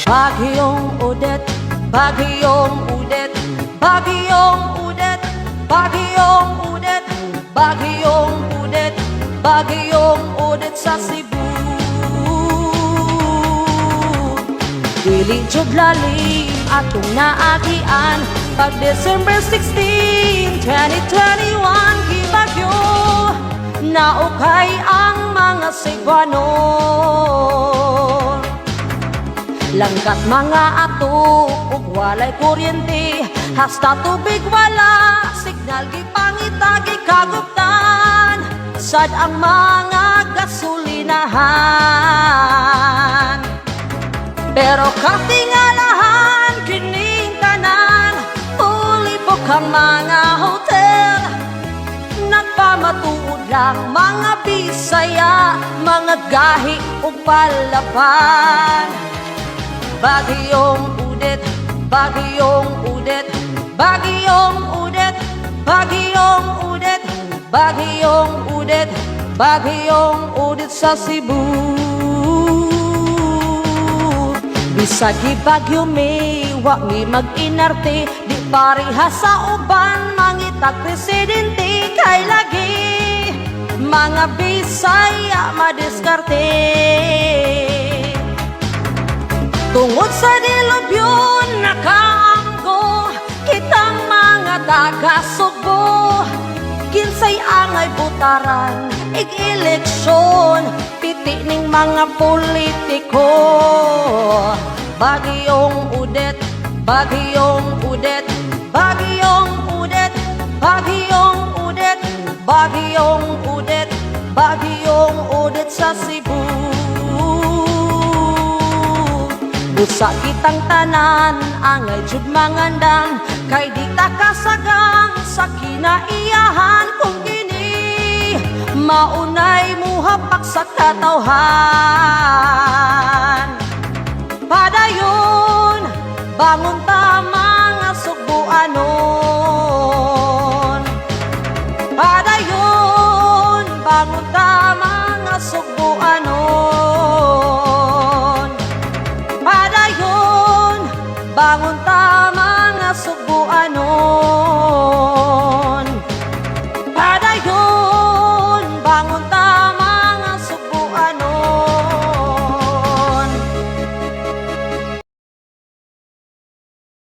Bagyong Odette, Bagyong Odette, Bagyong Odette, Bagyong Odette, Bagyong Odette, Bagyong Odette sa Cebu. Dili jud lalim atong naagian pag December 16, 2021 gibagyo naukay ang mga Cebuano. Langkat mga ato ug walay kuryente, hasta tubig wala, signal gipangita gikaguptan, sad ang mga gasolinahan. Pero katingalahan kining tanan, ulibok ang mga hotel, nagpamatuod lang mga Bisaya, mga gahi ug palaban. Bagyong Odette, Bagyong Odette, Bagyong Odette, Bagyong Odette, Bagyong Odette, Bagyong Odette sa Cebu. Bisag gibagyo may wangi mag-inarte, di pareha sa uban mangitag presidente, kay lagi mga Bisaya madiskarte. Tungod sa dilubyon nakaanggo kitang mga taga-Sugbo, kinsay angay butaran ig-eleksyon, piti ning mga politiko. Bagyong Odette, Bagyong Odette, Bagyong Odette, Bagyong Odette, Bagyong Odette, Bagyong Odette sa Cebu. Busa kitang tanan, angay jud mangandang, kay di ta kasagang sa kinaiyahan kung kini maunay muhapak sa katawhan. Padayon, bangon ta mga Sugbuanon. Padayon, bangon ta mga Sugbuanon. Padayon, bangon ta